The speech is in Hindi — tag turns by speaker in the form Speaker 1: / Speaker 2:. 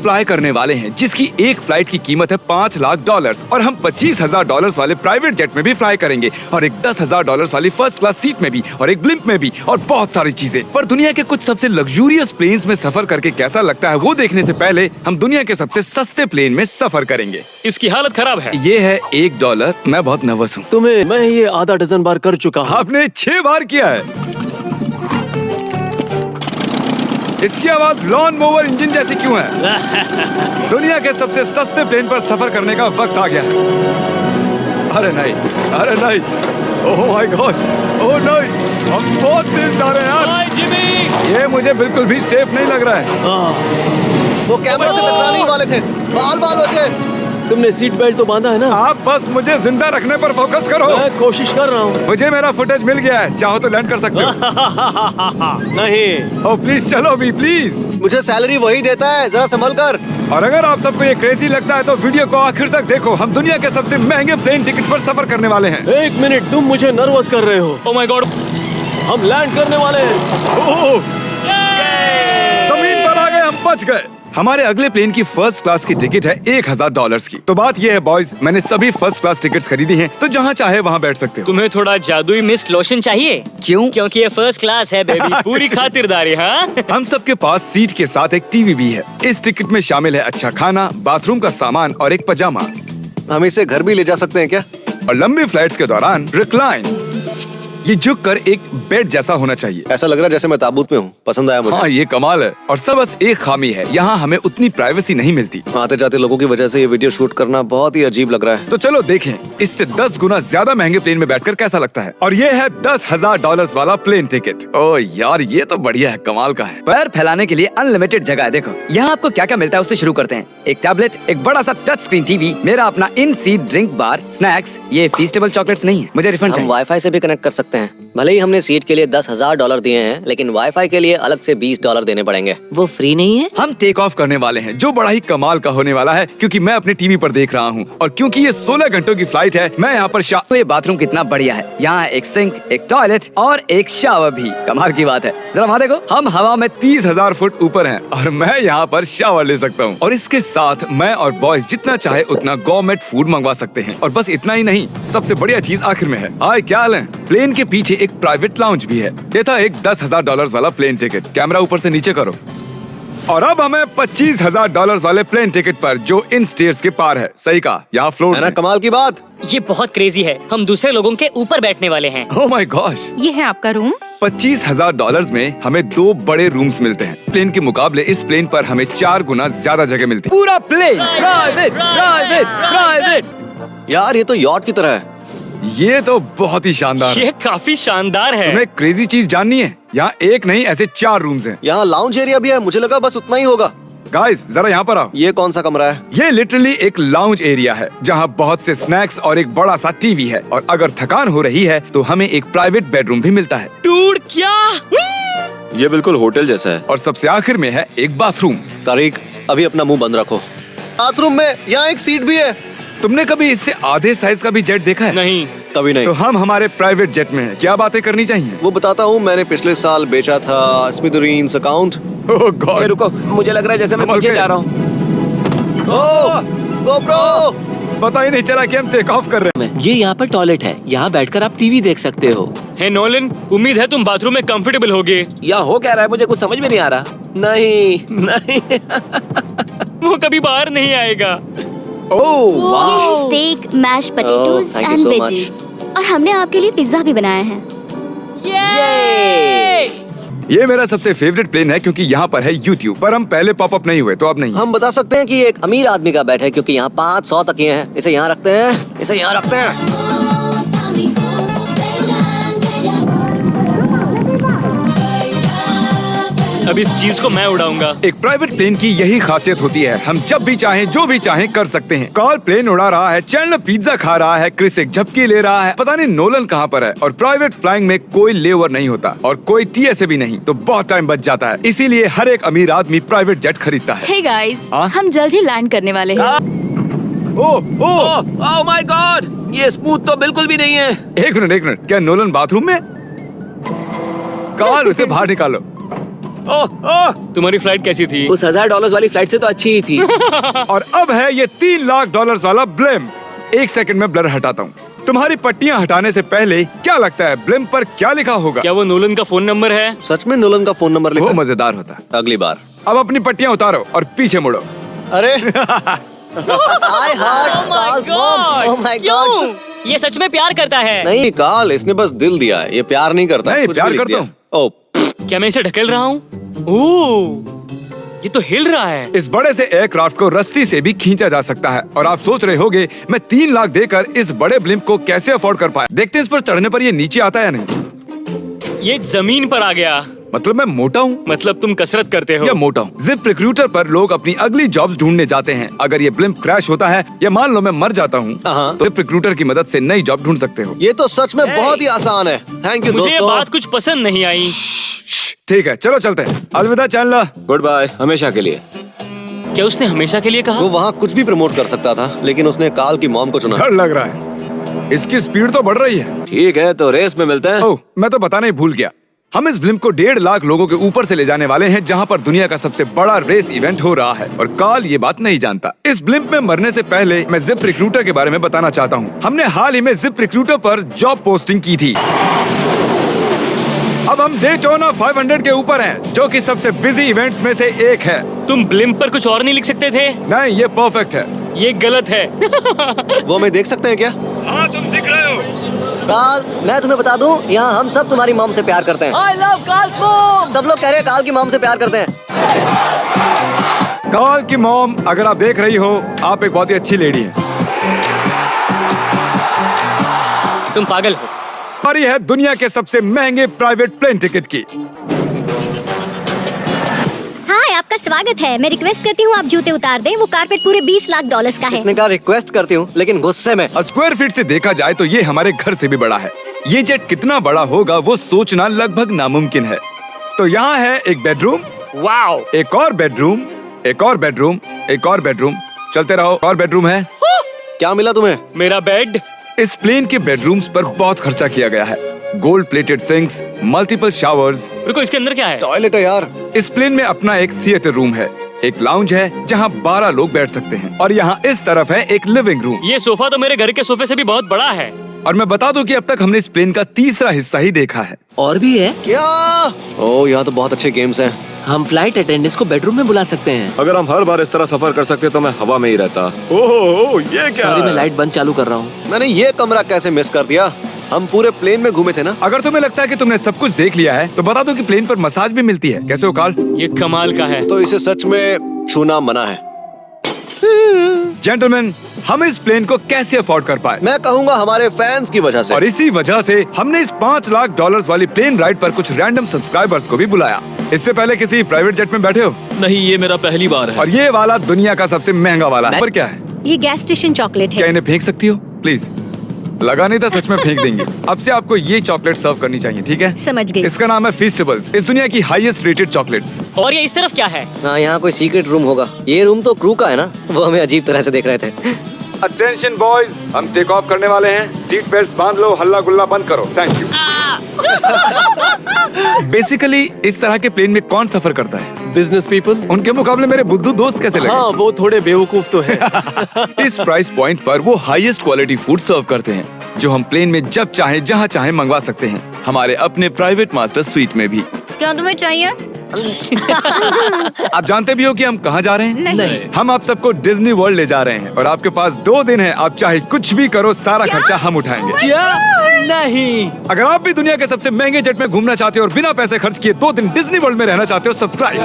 Speaker 1: फ्लाई करने वाले हैं, जिसकी एक फ्लाइट की कीमत है $5 लाख और हम $25,000 वाले प्राइवेट जेट में भी फ्लाई करेंगे और एक $10,000 वाली फर्स्ट क्लास सीट में भी और एक ब्लिम्प में भी और बहुत सारी चीजें। पर दुनिया के कुछ सबसे लग्जूरियस प्लेन्स में सफर करके कैसा लगता है वो देखने से पहले हम दुनिया के सबसे सस्ते प्लेन में सफर करेंगे।
Speaker 2: इसकी हालत खराब है।
Speaker 1: ये है $1। मैं बहुत नर्वस हूँ।
Speaker 3: तुम्हें मैं ये आधा डजन बार कर चुका हूँ।
Speaker 1: आपने 6 बार किया है। इसकी आवाज लॉन मोवर इंजन जैसी क्यों है? दुनिया के सबसे सस्ते प्लेन पर सफर करने का वक्त आ गया है। अरे नहीं, अरे नहीं, ओह माय गॉड, ओह नहीं, हम बहुत तेज जा रहे हैं यार।
Speaker 2: हाय जिमी,
Speaker 1: ये मुझे बिल्कुल भी सेफ नहीं लग रहा है।
Speaker 4: वो कैमरा से टकराने ही वाले थे। बाल बचे।
Speaker 3: तुमने सीट बेल्ट तो बांधा है ना?
Speaker 1: आप बस मुझे जिंदा रखने पर फोकस करो।
Speaker 3: मैं कोशिश कर रहा हूँ।
Speaker 1: मुझे मेरा फुटेज मिल गया है, चाहो तो लैंड कर सकते हो।
Speaker 3: नहीं।
Speaker 1: ओह प्लीज चलो भी प्लीज।
Speaker 4: मुझे सैलरी वही देता है, जरा संभल कर।
Speaker 1: और अगर आप सबको ये क्रेजी लगता है तो वीडियो को आखिर तक देखो। हम दुनिया के सबसे महंगे प्लेन टिकट पर सफर करने वाले हैं।
Speaker 3: 1 मिनट, तुम मुझे नर्वस कर रहे हो।
Speaker 2: ओह माय गॉड,
Speaker 3: हम लैंड करने वाले हैं।
Speaker 1: ओह, जमीन पर आ गए, हम बच गए। हमारे अगले प्लेन की फर्स्ट क्लास की टिकट है $1,000 की। तो बात ये है बॉयज, मैंने सभी फर्स्ट क्लास टिकट्स खरीदी हैं, तो जहाँ चाहे वहाँ बैठ सकते हो।
Speaker 2: तुम्हें थोड़ा जादुई मिस्ट लोशन चाहिए?
Speaker 5: क्यों?
Speaker 2: क्योंकि ये फर्स्ट क्लास है बेबी, पूरी खातिरदारी। हाँ,
Speaker 1: हम सबके पास सीट के साथ एक टीवी भी है। इस टिकट में शामिल है अच्छा खाना, बाथरूम का सामान और एक पजामा।
Speaker 4: हम इसे घर भी ले जा सकते हैं क्या?
Speaker 1: और लंबी फ्लाइट्स के दौरान रिक्लाइन, ये झुक कर एक बेड जैसा होना चाहिए।
Speaker 4: ऐसा लग रहा है जैसे मैं ताबूत में हूँ। पसंद आया मुझे।
Speaker 1: हाँ ये कमाल है। और सब बस एक खामी है, यहाँ हमें उतनी प्राइवेसी नहीं मिलती।
Speaker 4: आते जाते लोगों की वजह से ये वीडियो शूट करना बहुत ही अजीब लग रहा है।
Speaker 1: तो चलो देखें इससे 10 गुना ज्यादा महंगे प्लेन में बैठकर कैसा लगता है। और ये है $10,000 वाला प्लेन टिकट। ओ यार ये तो बढ़िया है, कमाल का है।
Speaker 5: पैर फैलाने के लिए अनलिमिटेड जगह है। देखो यहाँ आपको क्या क्या मिलता है उससे शुरू करते हैं। एक टैबलेट, एक बड़ा सा टच स्क्रीन टीवी, मेरा अपना इन सीट ड्रिंक बार, स्नैक्स। ये फीस्टेबल चॉकलेट्स नहीं है, मुझे रिफंड
Speaker 6: हम
Speaker 5: चाहिए।
Speaker 6: वाईफाई से भी कनेक्ट कर सकते हैं। भले ही हमने सीट के लिए $10,000 दिए हैं, लेकिन वाईफाई के लिए अलग से $20 देने पड़ेंगे।
Speaker 5: वो फ्री नहीं है।
Speaker 1: हम टेक ऑफ करने वाले हैं, जो बड़ा ही कमाल का होने वाला है, क्योंकि मैं अपने टीवी पर देख रहा हूँ। और क्योंकि ये 16 घंटों की फ्लाइट है, मैं यहाँ पर
Speaker 5: तो ये बाथरूम कितना बढ़िया है। यहाँ एक सिंक, एक टॉयलेट और एक शावर भी। कमाल की बात है, जरा वहाँ देखो।
Speaker 1: हम हवा में 30,000 फुट ऊपर हैं और मैं यहाँ पर शावर ले सकता हूँ। और इसके साथ मैं और बॉयज जितना चाहे उतना गवर्नमेंट फूड मंगवा सकते हैं। और बस इतना ही नहीं, सबसे बढ़िया चीज आखिर में है। हाय क्या हाल है? प्लेन के पीछे एक प्राइवेट लाउंज भी है। ये था एक $10,000 वाला प्लेन टिकट। कैमरा ऊपर से नीचे करो। और अब हमें $25,000 वाले प्लेन टिकट पर, जो इन स्टेयर्स के पार है। सही कहा, यहाँ फ्लोर
Speaker 4: है ना कमाल की बात।
Speaker 2: ये बहुत क्रेजी है। हम दूसरे लोगों के ऊपर बैठने वाले हैं।
Speaker 1: Oh my gosh.
Speaker 7: ये है आपका रूम।
Speaker 1: $25,000 में हमें 2 बड़े रूम्स मिलते हैं। प्लेन के मुकाबले इस प्लेन पर हमें 4 गुना ज्यादा जगह मिलती है।
Speaker 5: पूरा प्लेन प्राइवेट प्राइवेट प्राइवेट।
Speaker 4: यार ये तो यॉट की तरह है।
Speaker 1: ये तो बहुत ही शानदार है।
Speaker 2: ये काफी शानदार है।
Speaker 1: तुम्हें क्रेजी चीज जाननी है? यहाँ एक नहीं ऐसे 4 रूम्स हैं।
Speaker 4: यहाँ लाउंज एरिया भी है। मुझे लगा बस उतना ही होगा।
Speaker 1: गाइस जरा यहाँ पर आओ।
Speaker 4: ये कौन सा कमरा है?
Speaker 1: ये लिटरली एक लाउंज एरिया है, जहाँ बहुत से स्नैक्स और एक बड़ा सा टीवी है। और अगर थकान हो रही है तो हमें एक प्राइवेट बेडरूम भी मिलता है।
Speaker 2: डूड क्या?
Speaker 8: ये बिल्कुल होटल जैसा है।
Speaker 1: और सबसे आखिर में है एक बाथरूम।
Speaker 4: तारीक अभी अपना मुंह बंद रखो। बाथरूम में यहाँ एक सीट भी है।
Speaker 1: तुमने कभी इससे आधे साइज का भी जेट देखा है?
Speaker 2: नहीं।
Speaker 4: कभी नहीं।
Speaker 1: तो हम हमारे प्राइवेट जेट में हैं। क्या बातें करनी चाहिए?
Speaker 4: वो बताता हूँ, मैंने पिछले साल बेचा था स्मिथेरियंस अकाउंट।
Speaker 1: ओह गॉड।
Speaker 8: रुको, मुझे लग रहा है जैसे मैं
Speaker 1: संभल
Speaker 8: पीछे
Speaker 1: के।
Speaker 8: जा रहा हूँ।
Speaker 4: ओह गोप्रो।
Speaker 1: पता ही नहीं चला कि हम टेक ऑफ कर रहे हैं।
Speaker 9: ये यहाँ पर टॉयलेट है, यहाँ बैठकर आप टीवी देख सकते हो।
Speaker 2: हे नोलन, उम्मीद है तुम बाथरूम में कंफर्टेबल होगे।
Speaker 8: यहाँ हो क्या रहा है मुझे कुछ समझ में नहीं आ रहा। नहीं नहीं
Speaker 2: वो कभी बाहर नहीं आएगा।
Speaker 10: ये है steak, mash potatoes
Speaker 4: thank you
Speaker 10: and
Speaker 4: so
Speaker 10: veggies. और हमने आपके लिए पिज्जा भी बनाया है।
Speaker 1: ये मेरा सबसे फेवरेट प्लेन है क्योंकि यहाँ पर है YouTube। पर हम पहले पॉपअप नहीं हुए तो अब नहीं।
Speaker 6: हम बता सकते हैं कि ये एक अमीर आदमी का बेड है, क्योंकि यहाँ 500 तकिए हैं। इसे यहाँ रखते हैं, इसे यहाँ रखते हैं।
Speaker 2: अब इस चीज को मैं उड़ाऊंगा।
Speaker 1: एक प्राइवेट प्लेन की यही खासियत होती है, हम जब भी चाहें जो भी चाहें कर सकते हैं। कार्ल प्लेन उड़ा रहा है, चैंडलर पिज्जा खा रहा है, क्रिस एक झपकी ले रहा है, पता नहीं नोलन कहाँ पर है। और प्राइवेट फ्लाइंग में कोई लेओवर नहीं होता और कोई TSA भी नहीं, तो बहुत टाइम बच जाता है। इसीलिए हर एक अमीर आदमी प्राइवेट जेट खरीदता है।
Speaker 7: हे गाइस,
Speaker 1: हाँ?
Speaker 7: हम जल्द ही लैंड करने वाले हैं।
Speaker 8: ओह माय गॉड, ये स्मूथ तो बिल्कुल भी नहीं है।
Speaker 1: एक मिनट, क्या नोलन बाथरूम में? कार्ल उसे बाहर निकालो।
Speaker 2: तुम्हारी फ्लाइट कैसी थी?
Speaker 8: उस $1000 वाली फ्लाइट से तो अच्छी ही थी।
Speaker 1: और अब है ये $3 लाख वाला ब्लिम्प। एक सेकंड में ब्लर हटाता हूँ। तुम्हारी पट्टियाँ हटाने से पहले क्या लगता है ब्लिम्प पर क्या लिखा होगा?
Speaker 2: क्या वो नोलन का फोन नंबर है?
Speaker 4: सच में नोलन का फोन नंबर
Speaker 1: वो
Speaker 4: लिखा?
Speaker 1: मजेदार होता।
Speaker 4: अगली बार।
Speaker 1: अब अपनी पट्टियाँ उतारो और पीछे मुड़ो।
Speaker 4: अरे
Speaker 6: I heard Carl's mom. Oh my God.
Speaker 2: क्यों? ये सच में प्यार करता है?
Speaker 4: नहीं कार्ल, इसने बस दिल दिया है, ये प्यार नहीं करता।
Speaker 1: नहीं,
Speaker 4: कुछ
Speaker 1: प्यार
Speaker 4: भी लिख
Speaker 1: करता
Speaker 4: दिया। ओह,
Speaker 2: क्या मैं इसे ढकेल रहा हूँ? ओह, ये तो हिल रहा है।
Speaker 1: इस बड़े से एयरक्राफ्ट को रस्सी से भी खींचा जा सकता है और आप सोच रहे होगे मैं 3 लाख देकर इस बड़े ब्लिम्प को कैसे अफोर्ड कर पाया। देखते हैं इस पर चढ़ने पर ये नीचे आता है या नहीं।
Speaker 2: ये जमीन पर आ गया।
Speaker 1: मतलब मैं मोटा हूँ
Speaker 2: मतलब तुम कसरत करते हो?
Speaker 1: या मोटा हूँ। जिप रिक्रूटर पर लोग अपनी अगली जॉब्स ढूंढने जाते हैं। अगर ये ब्लिम्प क्रैश होता है या मान लो मैं मर जाता हूँ तो जिप रिक्रूटर की मदद से नई जॉब ढूंढ सकते हो।
Speaker 4: ये तो सच में बहुत ही आसान है। थैंक यू
Speaker 2: मुझे ये
Speaker 4: दोस्तों।
Speaker 2: बात कुछ पसंद नहीं आई।
Speaker 1: ठीक है, चलो चलते हैं। अलविदा चैनलर।
Speaker 3: गुड बाय, हमेशा के लिए।
Speaker 2: क्या उसने हमेशा के लिए कहा?
Speaker 4: वो वहाँ कुछ भी प्रमोट कर सकता था, लेकिन उसने कार्ल की मॉम को चुना।
Speaker 1: डर लग रहा है। इसकी स्पीड तो बढ़ रही है।
Speaker 3: ठीक है, तो रेस में मिलते हैं।
Speaker 1: ओह, मैं तो बताना ही भूल गया। हम इस ब्लिम्प को 1.5 लाख लोगों के ऊपर से ले जाने वाले हैं, जहां पर दुनिया का सबसे बड़ा रेस इवेंट हो रहा है और कार्ल ये बात नहीं जानता। इस ब्लिम्प में मरने से पहले मैं जिप रिक्रूटर के बारे में बताना चाहता हूँ। हमने हाल ही में जिप रिक्रूटर पर जॉब पोस्टिंग की थी। अब हम डेटोना 500 के ऊपर हैं, जो कि सबसे बिजी इवेंट्स में से एक है।
Speaker 2: तुम ब्लिम्प पर कुछ और नहीं लिख सकते थे?
Speaker 1: नहीं, ये परफेक्ट है।
Speaker 2: ये गलत है।
Speaker 4: वो हमें देख सकते हैं क्या?
Speaker 1: हाँ, तुम दिख रहे हो।
Speaker 6: कार्ल, मैं तुम्हें बता दूं, यहाँ हम सब तुम्हारी मॉम से प्यार करते हैं। I love Carl's mom. सब लोग कह रहे हैं कार्ल की मॉम से प्यार करते हैं।
Speaker 1: कार्ल की मॉम, अगर आप देख रही हो, आप एक बहुत ही अच्छी लेडी है।
Speaker 2: तुम पागल हो।
Speaker 1: हमारी है दुनिया के सबसे महंगे प्राइवेट प्लेन टिकट की।
Speaker 10: हाय, आपका स्वागत है। मैं रिक्वेस्ट करती हूँ आप जूते उतार दें। वो कारपेट पूरे $20 लाख का है।
Speaker 6: इसने कहा रिक्वेस्ट करती हूँ, लेकिन गुस्से में।
Speaker 1: और स्क्वायर फीट से देखा जाए तो ये हमारे घर से भी बड़ा है। ये जेट कितना बड़ा होगा वो सोचना लगभग नामुमकिन है। तो यहाँ है एक बेडरूम,
Speaker 2: वाओ,
Speaker 1: एक और बेडरूम, एक और बेडरूम, एक और बेडरूम, चलते रहो। और बेडरूम है।
Speaker 4: क्या मिला तुम्हें?
Speaker 2: मेरा बेड।
Speaker 1: इस प्लेन के बेडरूम्स पर बहुत खर्चा किया गया है। Gold plated sinks, multiple showers.
Speaker 2: रुको, इसके अंदर क्या है?
Speaker 4: टॉयलेट है यार।
Speaker 1: इस प्लेन में अपना एक थिएटर रूम है, एक लाउंज है जहाँ 12 लोग बैठ सकते हैं, और यहाँ इस तरफ है एक लिविंग रूम।
Speaker 2: ये सोफा तो मेरे घर के सोफे से भी बहुत बड़ा है।
Speaker 1: और मैं बता दूं कि अब तक हमने इस प्लेन का तीसरा हिस्सा ही देखा है।
Speaker 9: और भी है।
Speaker 4: क्या? ओह, यहाँ तो बहुत अच्छे गेम्स हैं।
Speaker 9: हम फ्लाइट अटेंडेंस को बेडरूम में बुला सकते हैं।
Speaker 3: अगर हम हर बार इस तरह सफर कर सकते तो मैं हवा में ही रहता।
Speaker 1: ओह, ये क्या?
Speaker 9: सॉरी, मैं लाइट बंद चालू कर रहा हूँ।
Speaker 4: मैंने ये कमरा कैसे मिस कर दिया? हम पूरे प्लेन में घूमे थे ना।
Speaker 1: अगर तुम्हें लगता है कि तुमने सब कुछ देख लिया है तो बता दो कि प्लेन पर मसाज भी मिलती है। कैसे हो कार्ल?
Speaker 2: ये कमाल का है।
Speaker 4: तो इसे सच में छूना मना है।
Speaker 1: जेंटलमैन, हम इस प्लेन को कैसे अफोर्ड कर पाए?
Speaker 4: मैं कहूँगा हमारे फैंस की वजह से।
Speaker 1: और इसी वजह से हमने इस $5 लाख वाली प्लेन राइड पर कुछ रैंडम सब्सक्राइबर्स को भी बुलाया। इससे पहले किसी प्राइवेट जेट में बैठे हो?
Speaker 3: नहीं, ये मेरा पहली बार है।
Speaker 1: और ये वाला दुनिया का सबसे महंगा वाला है। पर क्या है?
Speaker 7: ये गैस स्टेशन चॉकलेट
Speaker 1: क्या
Speaker 7: है।
Speaker 1: इन्हें फेंक सकती हो प्लीज? लगा नहीं था, सच में फेंक देंगे। अब से आपको ये चॉकलेट सर्व करनी चाहिए, ठीक है?
Speaker 7: समझ गई।
Speaker 1: इसका नाम है फीस्टेबल्स, इस दुनिया की हाईएस्ट रेटेड चॉकलेट्स।
Speaker 2: और ये इस तरफ क्या है?
Speaker 6: हाँ, यहाँ कोई सीक्रेट रूम होगा। ये रूम तो क्रू का है ना, वो हमें अजीब तरह से देख रहे थे।
Speaker 1: अटेंशन बॉयज, हम टेक ऑफ करने वाले हैं। सीट बेल्ट बांध लो, हल्ला गुल्ला बंद करो। Thank you. बेसिकली इस तरह के प्लेन में कौन सफर करता है?
Speaker 3: Business people.
Speaker 1: उनके मुकाबले मेरे बुद्धू दोस्त कैसे लगे?
Speaker 3: हाँ, वो थोड़े बेवकूफ तो है।
Speaker 1: इस प्राइस पॉइंट पर वो हाईएस्ट क्वालिटी फूड सर्व करते हैं, जो हम प्लेन में जब चाहे जहाँ चाहे मंगवा सकते हैं, हमारे अपने प्राइवेट मास्टर स्वीट में भी।
Speaker 7: क्या तुम्हें चाहिए?
Speaker 1: आप जानते भी हो कि हम कहाँ जा रहे हैं?
Speaker 7: नहीं।
Speaker 1: हम आप सबको डिज्नी वर्ल्ड ले जा रहे हैं और आपके पास 2 दिन है। आप चाहे कुछ भी करो, सारा खर्चा हम उठाएंगे।
Speaker 9: क्या? नहीं।
Speaker 1: अगर आप भी दुनिया के सबसे महंगे जेट में घूमना चाहते हो और बिना पैसे खर्च किए 2 दिन डिज्नी वर्ल्ड में रहना चाहते हो, सब्सक्राइब